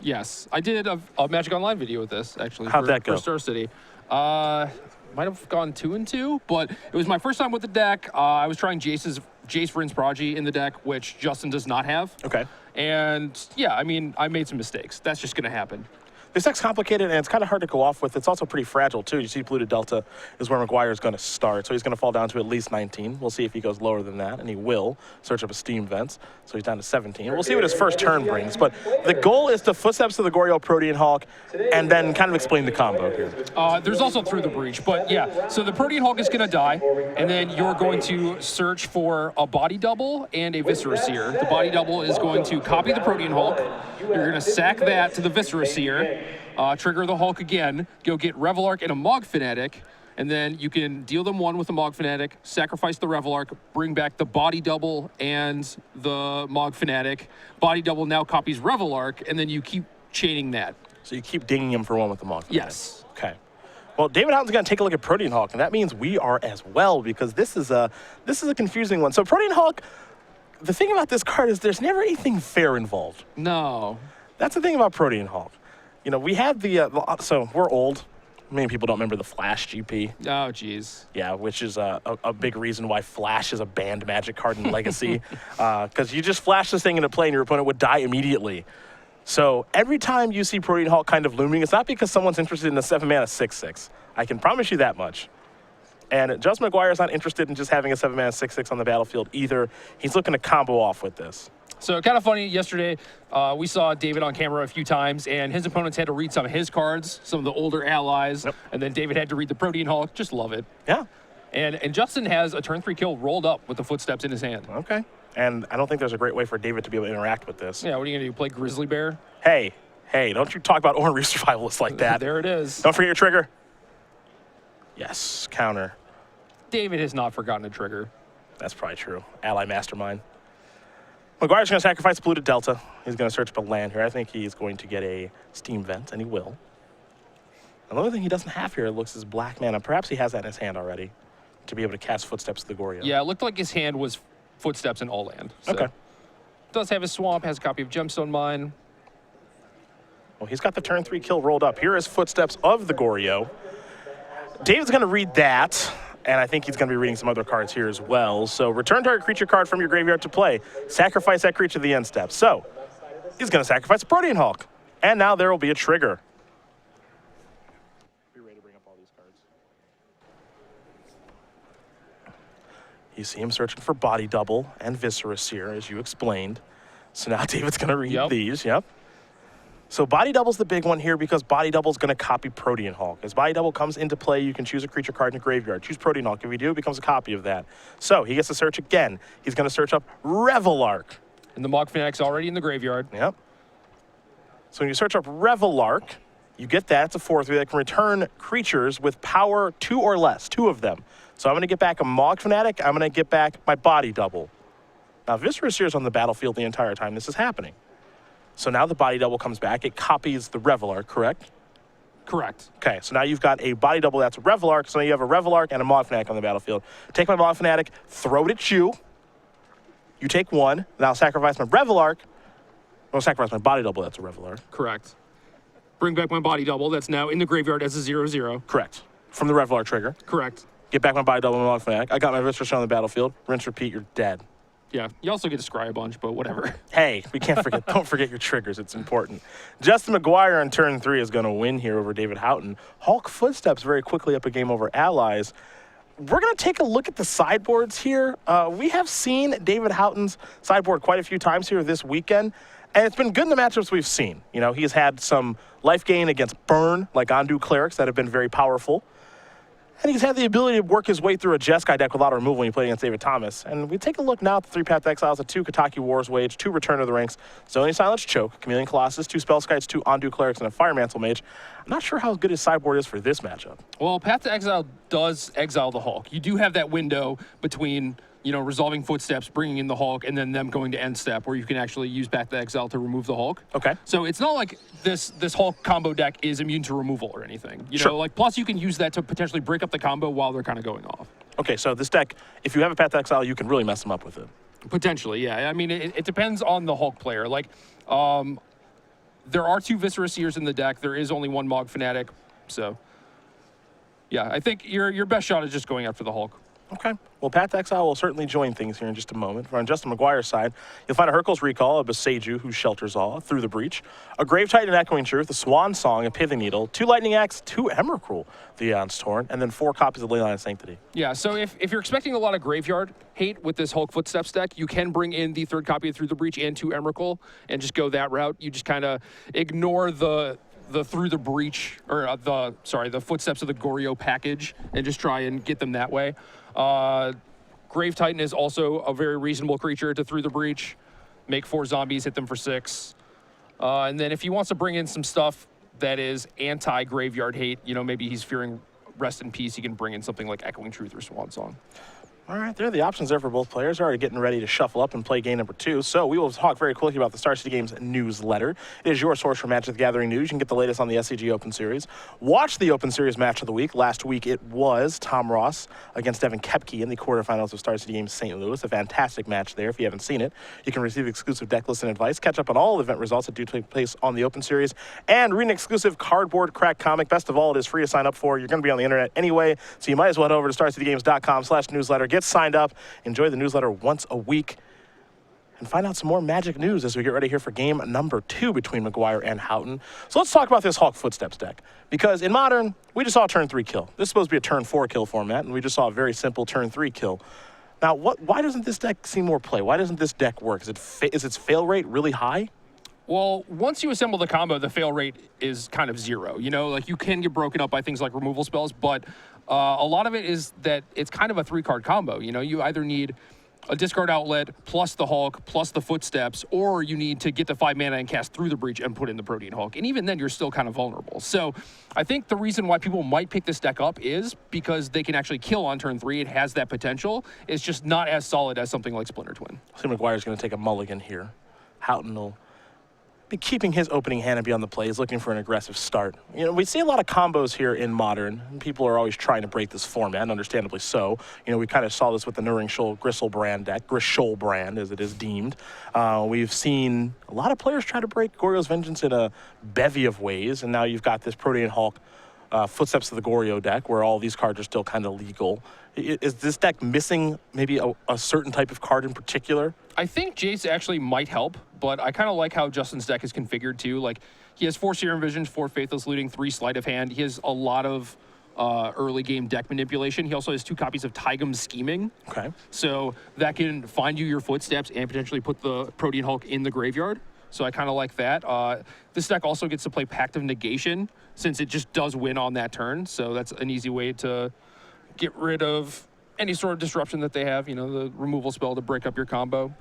yes. I did a Magic Online video with this, actually. How'd that go? For Star City. Might have gone 2-2, but it was my first time with the deck. I was trying Jace Vryn's Prodigy in the deck, which Justin does not have. Okay. And yeah, I mean, I made some mistakes. That's just going to happen. This deck's complicated, and it's kind of hard to go off with. It's also pretty fragile, too. You see Polluted Delta is where Maguire is going to start, so he's going to fall down to at least 19. We'll see if he goes lower than that, and he will search up his Steam Vents, so he's down to 17. We'll see what his first turn brings, but the goal is to Footsteps to the Goryo Protean Hawk, and then kind of explain the combo here. There's also Through the Breach, but yeah, so the Protean Hawk is going to die, and then you're going to search for a Body Double and a Viscera Seer. The Body Double is going to copy the Protean Hawk. You're going to sack that to the Viscera Seer. Trigger the Hulk again, go get Revelark and a Mog Fanatic, and then you can deal them one with the Mog Fanatic, sacrifice the Revelark, bring back the Body Double and the Mog Fanatic. Body Double now copies Revelark, and then you keep chaining that. So you keep dinging him for one with the Mog Fanatic. Yes. Okay. Well, David Houghton's going to take a look at Protean Hawk, and that means we are as well, because this is a confusing one. So Protean Hawk, the thing about this card is there's never anything fair involved. No. That's the thing about Protean Hawk. You know, we had so we're old. Many people don't remember the Flash GP. Oh, geez. Yeah, which is a big reason why Flash is a banned Magic card in Legacy. Because you just flash this thing into play and your opponent would die immediately. So every time you see Protean Hawk kind of looming, it's not because someone's interested in a 7-mana 6/6. I can promise you that much. And Justin Maguire is not interested in just having a 7-mana 6/6 on the battlefield either. He's looking to combo off with this. So kind of funny, yesterday we saw David on camera a few times, and his opponents had to read some of his cards, some of the older allies, and then David had to read the Protean Hawk. Just love it. Yeah. And Justin has a turn 3 kill rolled up with the Footsteps in his hand. Okay. And I don't think there's a great way for David to be able to interact with this. Yeah, what are you going to do, play Grizzly Bear? Hey, don't you talk about Ornery Survivalists like that. There it is. Don't forget your trigger. Yes, counter. David has not forgotten a trigger. That's probably true. Ally Mastermind. Maguire's going to sacrifice Polluted Delta. He's going to search up a land here. I think he's going to get a Steam Vent, and he will. And the only thing he doesn't have here, it looks, is black mana. Perhaps he has that in his hand already to be able to cast Footsteps to the Goryo. Yeah, it looked like his hand was Footsteps in all land. So. Okay. Does have his Swamp, has a copy of Gemstone Mine. Well, he's got the turn 3 kill rolled up. Here is Footsteps of the Goryo. David's going to read that. And I think he's going to be reading some other cards here as well. So return target creature card from your graveyard to play. Sacrifice that creature to the end step. So he's going to sacrifice a Protean Hawk. And now there will be a trigger. Be ready to bring up all these cards. You see him searching for Body Double and Viscera Seer, as you explained. So now David's going to read these. Yep. So Body Double's the big one here because Body Double's going to copy Protean Hawk. As Body Double comes into play, you can choose a creature card in the graveyard. Choose Protean Hawk. If you do, it becomes a copy of that. So he gets to search again. He's going to search up Revelark. And the Mog Fanatic's already in the graveyard. Yep. So when you search up Revelark, you get that. It's a 4/3 that can return creatures with power 2 or less, 2 of them. So I'm going to get back a Mog Fanatic. I'm going to get back my Body Double. Now, Viscera Seer is on the battlefield the entire time this is happening. So now the Body Double comes back. It copies the Revelark, correct? Correct. Okay, so now you've got a Body Double that's a Revelark. So now you have a Revelark and a Mog Fanatic on the battlefield. Take my Mog Fanatic, throw it at you. You take 1. Now sacrifice my Revelark. I'll sacrifice my Body Double that's a Revelark. Correct. Bring back my Body Double that's now in the graveyard as a 0/0. Correct. From the Revelark trigger. Correct. Get back my Body Double and my Mog Fanatic. I got my Viscera Seer on the battlefield. Rinse, repeat, you're dead. Yeah, you also get to scry a bunch, but whatever. Hey, we can't forget, don't forget your triggers. It's important. Justin Maguire on turn 3 is going to win here over David Houghton. Hulk Footsteps very quickly up a game over Allies. We're going to take a look at the sideboards here. We have seen David Houghton's sideboard quite a few times here this weekend, and it's been good in the matchups we've seen. You know, he's had some life gain against Burn, like Undo Clerics, that have been very powerful. And he's had the ability to work his way through a Jeskai deck without a removal when he played against David Thomas. And we take a look now at the 3 Path to Exiles, a 2 Kataki War's Wage, 2 Return of the Ranks, Zoning Silence Choke, Chameleon Colossus, 2 Spellskites, 2 Undo Clerics, and a Fire Mantle Mage. I'm not sure how good his sideboard is for this matchup. Well, Path to Exile does exile the Hulk. You do have that window between, you know, resolving Footsteps, bringing in the Hulk, and then them going to end step where you can actually use Path to Exile to remove the Hulk. Okay. So it's not like this Hulk combo deck is immune to removal or anything. You Sure. know, like, plus you can use that to potentially break up the combo while they're kind of going off. Okay, so this deck, if you have a Path to Exile, you can really mess them up with it. Potentially, yeah. I mean, it depends on the Hulk player. Like, there are 2 Viscera Seers in the deck. There is only 1 Mog Fanatic. So, yeah, I think your best shot is just going after the Hulk. Okay. Well, Path to Exile will certainly join things here in just a moment. On Justin Maguire's side, you'll find a Hurkyl's Recall, a Boseiju who shelters all through the breach, a Grave Titan, Echoing Truth, a Swan Song, a Pithing Needle, 2 Lightning Axe, 2 Emrakul, the Aeon's Torn, and then 4 copies of Leyline of Sanctity. Yeah, so if you're expecting a lot of graveyard hate with this Hulk Footsteps deck, you can bring in the 3rd copy of Through the Breach and 2 Emrakul and just go that route. You just kind of ignore the Through the Breach, or the Footsteps of the Goryo package, and just try and get them that way. Grave Titan is also a very reasonable creature to Through the Breach. Make 4 zombies, hit them for 6. And then if he wants to bring in some stuff that is anti-graveyard hate, maybe he's fearing Rest in Peace, he can bring in something like Echoing Truth or Swan Song. All right, there are the options there for both players. Already getting ready to shuffle up and play game number 2. So we will talk very quickly about the Star City Games newsletter. It is your source for Magic the Gathering news. You can get the latest on the SCG Open Series. Watch the Open Series match of the week. Last week it was Tom Ross against Devin Kepke in the quarterfinals of Star City Games St. Louis. A fantastic match there. If you haven't seen it, you can receive exclusive deck lists and advice, catch up on all event results that do take place on the Open Series, and read an exclusive cardboard crack comic. Best of all, it is free to sign up for. You're going to be on the internet anyway, so you might as well head over to starcitygames.com/newsletter. Get signed up. Enjoy the newsletter once a week and find out some more Magic news as we get ready here for game number 2 between Maguire and Houghton. So let's talk about this Hulk Footsteps deck, because in Modern, we just saw a turn 3 kill. This is supposed to be a turn 4 kill format, and we just saw a very simple turn 3 kill. Now, why doesn't this deck see more play? Why doesn't this deck work? Is its fail rate really high? Well, once you assemble the combo, the fail rate is kind of 0. Like you can get broken up by things like removal spells, but a lot of it is that it's kind of a 3-card combo. You either need a discard outlet plus the Hulk plus the Footsteps, or you need to get to 5 mana and cast Through the Breach and put in the Protean Hulk. And even then, you're still kind of vulnerable. So I think the reason why people might pick this deck up is because they can actually kill on turn 3. It has that potential. It's just not as solid as something like Splinter Twin. I think Maguire's going to take a mulligan here. Houghton will be keeping his opening hand and be on the play. He's looking for an aggressive start. We see a lot of combos here in Modern. People are always trying to break this format, and understandably so. We kind of saw this with the Griselbrand deck, Griselbrand as it is deemed. We've seen a lot of players try to break Goryo's Vengeance in a bevy of ways, and now you've got this Protean Hulk Footsteps of the Goryo deck, where all these cards are still kind of legal. Is this deck missing maybe a certain type of card in particular? I think Jace actually might help, but I kind of like how Justin's deck is configured too. Like, he has 4 Serum Visions, 4 Faithless Looting, 3 Sleight of Hand. He has a lot of early game deck manipulation. He also has 2 copies of Tygum's Scheming. Okay. So that can find you your Footsteps and potentially put the Protean Hulk in the graveyard. So I kind of like that. This deck also gets to play Pact of Negation, since it just does win on that turn. So that's an easy way to get rid of any sort of disruption that they have, the removal spell to break up your combo.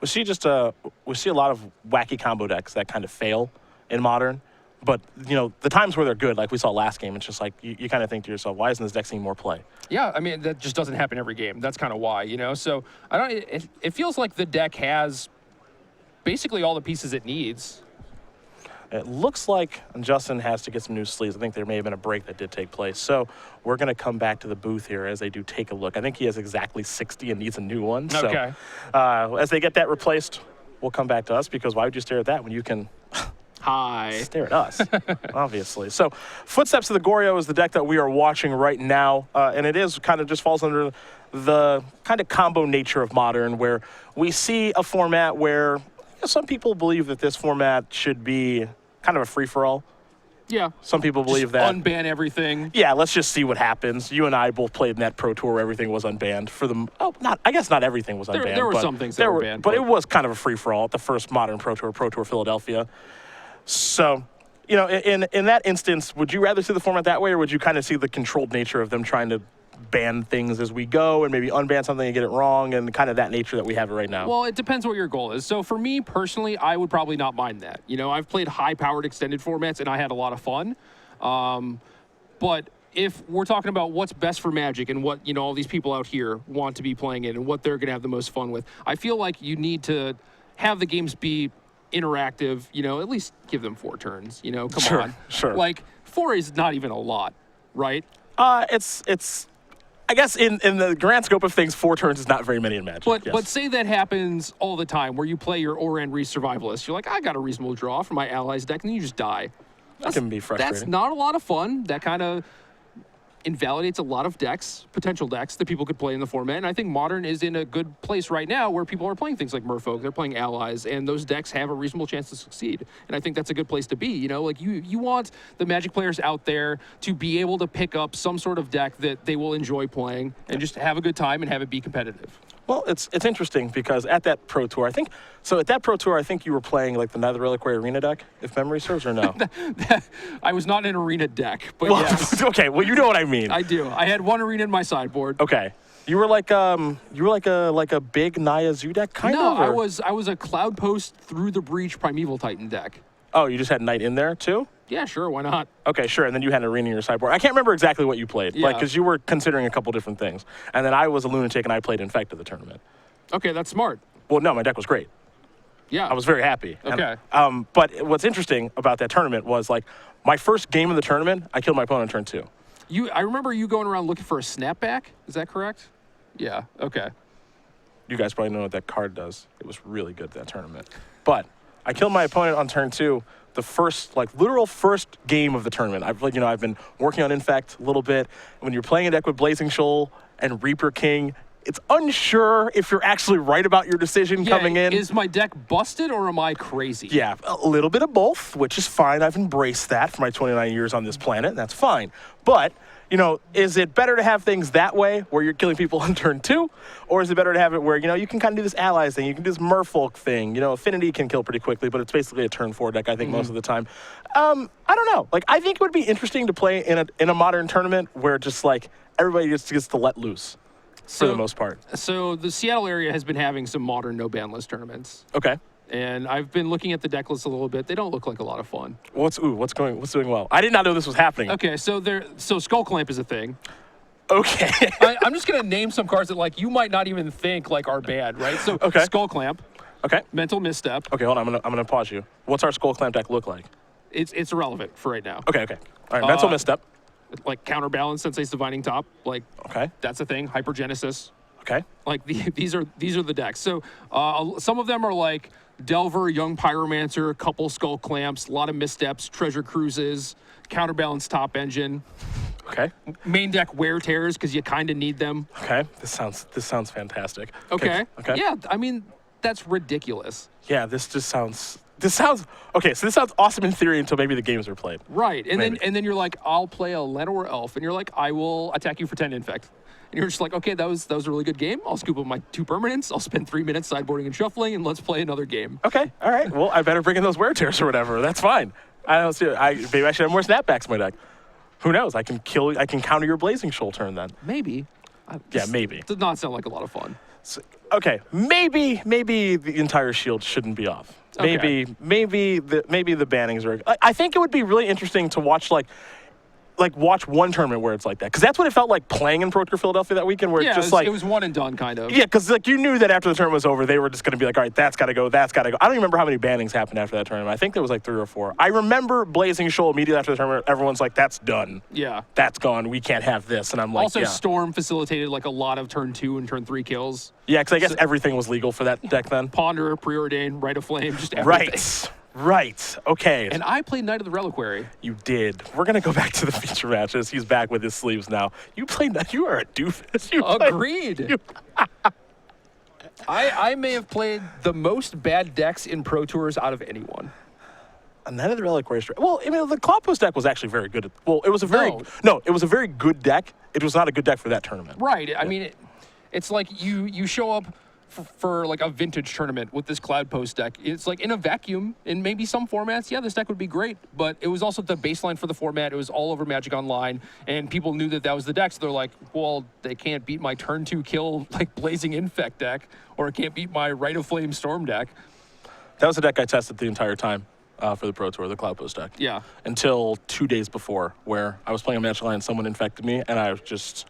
We see a lot of wacky combo decks that kind of fail in Modern, but the times where they're good, like we saw last game, it's just like you kind of think to yourself, why isn't this deck seeing more play? Yeah, I mean, that just doesn't happen every game. That's kind of why, So it feels like the deck has basically all the pieces it needs. It looks like Justin has to get some new sleeves. I think there may have been a break that did take place. So we're going to come back to the booth here as they do take a look. I think he has exactly 60 and needs a new one. Okay. So as they get that replaced, we'll come back to us, because why would you stare at that when you can stare at us, obviously. So Footsteps of the Goryo is the deck that we are watching right now, and it is kind of just falls under the kind of combo nature of Modern, where we see a format where some people believe that this format should be kind of a free-for-all. Yeah. Some people believe that. Unban everything. Yeah, let's just see what happens. You and I both played Net Pro Tour where everything was unbanned. I guess not everything was unbanned. There were some things that were banned. But it was kind of a free-for-all at the first Modern Pro Tour Philadelphia. So, in that instance, would you rather see the format that way, or would you kind of see the controlled nature of them trying to ban things as we go and maybe unban something and get it wrong, and kind of that nature that we have right now? Well, it depends what your goal is. So for me personally, I would probably not mind that. I've played high-powered extended formats and I had a lot of fun. But if we're talking about what's best for Magic and what, all these people out here want to be playing it and what they're going to have the most fun with, I feel like you need to have the games be interactive, at least give them 4 turns, come on. Sure. Like, 4 is not even a lot, right? It's I guess in the grand scope of things, 4 turns is not very many in Magic. But say that happens all the time where you play your Oran Reese Survivalist. You're like, I got a reasonable draw for my allies deck, and then you just die. That can be frustrating. That's not a lot of fun. That kind of invalidates a lot of decks, potential decks that people could play in the format. And I think Modern is in a good place right now where people are playing things like Merfolk, they're playing allies, and those decks have a reasonable chance to succeed. And I think that's a good place to be. You know, like you want the Magic players out there to be able to pick up some sort of deck that they will enjoy playing and just have a good time and have it be competitive. Well, it's interesting because at that Pro Tour, I think you were playing like the Nether Reliquary Arena deck, if memory serves, or no? I was not in an arena deck, but well, yes. Okay, well, you know what I mean. I do. I had one arena in my sideboard. Okay. You were like a big Naya Zoo deck kind of? No, I was a Cloud Post Through the Breach Primeval Titan deck. Oh, you just had Knight in there too? Yeah, sure, why not? Okay, sure, and then you had an arena in your sideboard. I can't remember exactly what you played, Yeah. because you were considering a couple different things. And then I was a lunatic and I played Infect at the tournament. Okay, that's smart. Well, no, my deck was great. Yeah. I was very happy. Okay. And, but what's interesting about that tournament was like my first game of the tournament, I killed my opponent on turn 2. I remember you going around looking for a snapback. Is that correct? Yeah, okay. You guys probably know what that card does. It was really good that tournament. But I killed my opponent on turn 2. The first, literal first game of the tournament. I've been working on Infect a little bit. When you're playing a deck with Blazing Shoal and Reaper King, it's unsure if you're actually right about your decision coming in. Is my deck busted or am I crazy? Yeah, a little bit of both, which is fine. I've embraced that for my 29 years on this planet, and that's fine. But, is it better to have things that way, where you're killing people on turn 2? Or is it better to have it where, you can kind of do this allies thing, you can do this Merfolk thing, Affinity can kill pretty quickly, but it's basically a turn 4 deck, I think, most of the time. I don't know. I think it would be interesting to play in a Modern tournament where just, everybody just gets to let loose. For the most part. So the Seattle area has been having some Modern no-ban list tournaments. Okay. And I've been looking at the deck list a little bit. They don't look like a lot of fun. What's doing well? I did not know this was happening. Okay, so Skull Clamp is a thing. Okay. I'm just gonna name some cards that you might not even think are bad, right? So okay. Skull Clamp. Okay. Mental Misstep. Okay, hold on. I'm gonna pause you. What's our Skull Clamp deck look like? It's irrelevant for right now. Okay. All right. Mental Misstep. Counterbalance, Sensei's Divining Top. Okay. That's a thing. Hypergenesis. Okay. These are the decks. So some of them are Delver, Young Pyromancer, couple Skull Clamps, a lot of Missteps, Treasure Cruises, Counterbalance Top Engine. Okay. Main deck Wear Tears because you kind of need them. Okay. This sounds fantastic. Okay. Okay. Yeah, I mean that's ridiculous. Yeah, this sounds okay. So this sounds awesome in theory until maybe the games are played. Right, and then you're like, I'll play a Llanowar Elf, and you're like, I will attack you for 10 Infect. And you're just like, okay, that was a really good game. I'll scoop up my 2 permanents. I'll spend 3 minutes sideboarding and shuffling, and let's play another game. Okay, all right. Well, I better bring in those Wear Tears or whatever. That's fine. I don't see it. Maybe I should have more snapbacks in my deck. Who knows? I can counter your Blazing Shoal turn then. Maybe. Yeah, maybe. Does not sound like a lot of fun. So, okay, maybe the entire shield shouldn't be off. Okay. Maybe the bannings are. I think it would be really interesting to watch watch one tournament where it's like that, because that's what it felt like playing in Pro Tour Philadelphia that weekend, where it's just it was one and done kind of. Yeah, because you knew that after the tournament was over, they were just going to be like, all right, that's got to go. I don't even remember how many bannings happened after that tournament. I think there was 3 or 4. I remember Blazing Shoal immediately after the tournament. Everyone's like, that's done. Yeah. That's gone. We can't have this. And I'm like, also, yeah. Storm facilitated a lot of turn 2 and turn 3 kills. Yeah, because I guess everything was legal for that deck then. Ponder, Preordain, Rite of Flame, just everything. Right. Okay. And I played Knight of the Reliquary. You did. We're going to go back to the feature matches. He's back with his sleeves now. You played that. You are a doofus. Agreed. I may have played the most bad decks in Pro Tours out of anyone. Knight of the Reliquary. Well, I mean, the Cloud Post deck was actually very good. It was a very it was a very good deck. It was not a good deck for that tournament. Right. I mean, it's like you show up for a vintage tournament with this Cloud Post deck. It's in a vacuum. In maybe some formats, yeah, this deck would be great. But it was also the baseline for the format. It was all over Magic Online, and people knew that was the deck. So they're like, well, they can't beat my turn 2 kill Blazing Infect deck, or it can't beat my Rite of Flame Storm deck. That was the deck I tested the entire time for the Pro Tour, the Cloud Post deck. Yeah. Until 2 days before, where I was playing a Magic Online and someone infected me, and I was just...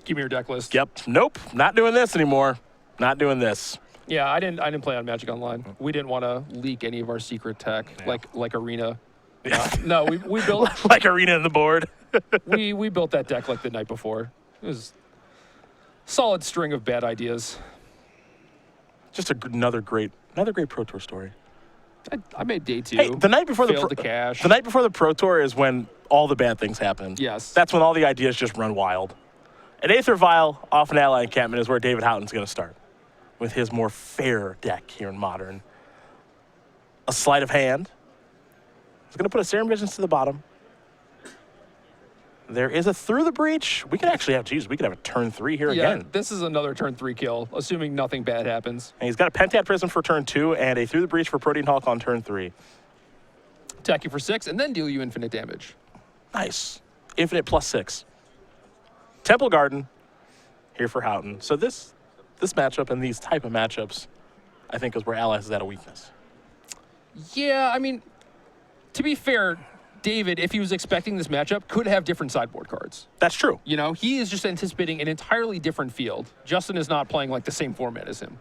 Give me your deck list. Yep. Nope. Not doing this anymore. Not doing this. Yeah, I didn't play on Magic Online. We didn't want to leak any of our secret tech, like Arena. No, we built like Arena in the board. we built that deck the night before. It was Solid string of bad ideas. Just another great Pro Tour story. I made day 2. Hey, the night before failed to cash. The night before the Pro Tour is when all the bad things happen. Yes. That's when all the ideas just run wild. An Aether Vial off an ally encampment is where David Houghton's going to start with his more fair deck here in Modern. A sleight of hand. He's going to put a Serum Visions to the bottom. There is a Through the Breach. We could actually have, we could have a turn 3 here again. This is another turn 3 kill, assuming nothing bad happens. And he's got a Pentad Prism for turn 2 and a Through the Breach for Protean Hulk on turn 3. Attack you for 6 and then deal you infinite damage. Nice. Infinite +6. Temple Garden here for Houghton. So this matchup and these type of matchups, I think, is where Allies is at a weakness. Yeah, I mean, to be fair, David, if he was expecting this matchup, could have different sideboard cards. That's true. You know, he is just anticipating an entirely different field. Justin is not playing like the same format as him.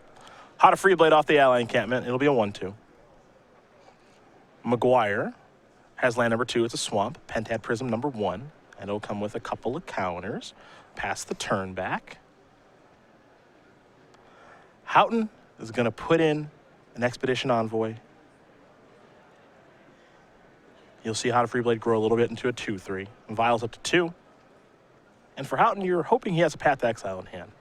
Hot a Free Blade off the ally encampment. It'll be a 1/2. Maguire has land number 2. It's a Swamp. Pentad Prism number 1. And it'll come with a couple of counters. Pass the turn back. Houghton is going to put in an Expedition Envoy. You'll see Hot a Free Blade grow a little bit into a 2/3. Vials up to 2. And for Houghton, you're hoping he has a Path to Exile in hand.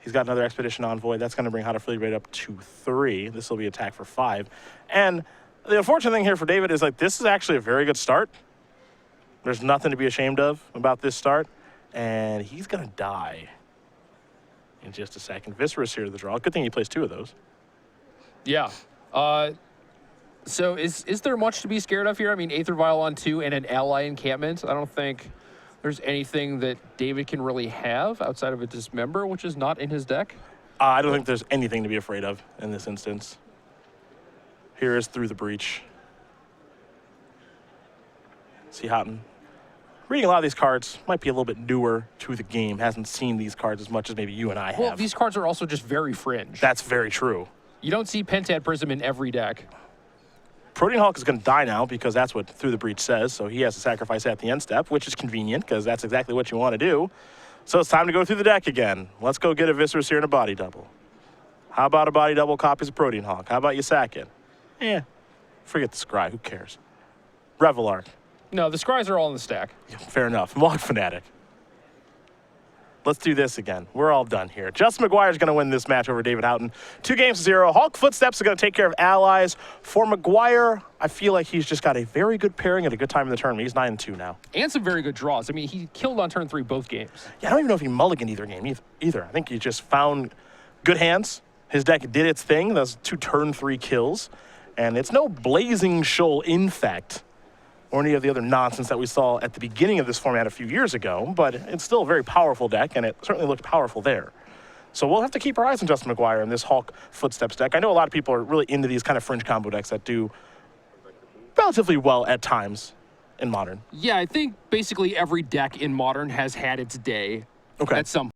He's got another Expedition Envoy. That's going to bring Hot a Free Blade up to 3. This will be attack for 5. And the unfortunate thing here for David is, like, this is actually a very good start. There's nothing to be ashamed of about this start. And he's going to die in just a second. Viscerous here to the draw. Good thing he plays 2 of those. Yeah. So is there much to be scared of here? I mean, Aether Vial on 2 and an ally encampment. I don't think there's anything that David can really have outside of a Dismember, which is not in his deck. I don't think there's anything to be afraid of in this instance. Here is Through the Breach. See Houghton. Reading a lot of these cards, might be a little bit newer to the game, hasn't seen these cards as much as maybe you and I have. Well, these cards are also just very fringe. That's very true. You don't see Pentad Prism in every deck. Protean Hulk is going to die now because that's what Through the Breach says, so he has to sacrifice at the end step, which is convenient because that's exactly what you want to do. So it's time to go through the deck again. Let's go get a Viscerous here and a Body Double. How about a Body Double copies of Protean Hulk? How about you sack it? Forget the Scry, who cares? Revelark. No, the Scries are all in the stack. Yeah, fair enough. Log Fanatic. Let's do this again. We're all done here. Justin Maguire is going to win this match over David Houghton. 2-0. Hulk Footsteps are going to take care of Allies. For Maguire, I feel like he's just got a very good pairing at a good time in the tournament. He's 9-2 now. And some very good draws. I mean, he killed on turn 3 both games. Yeah, I don't even know if he mulliganed either game either. I think he just found good hands. His deck did its thing. Those 2 turn 3 kills. And it's no Blazing Shoal Infect or any of the other nonsense that we saw at the beginning of this format a few years ago, but it's still a very powerful deck, and it certainly looked powerful there. So we'll have to keep our eyes on Justin Maguire in this Hulk Footsteps deck. I know a lot of people are really into these kind of fringe combo decks that do relatively well at times in Modern. Yeah, I think basically every deck in Modern has had its day at some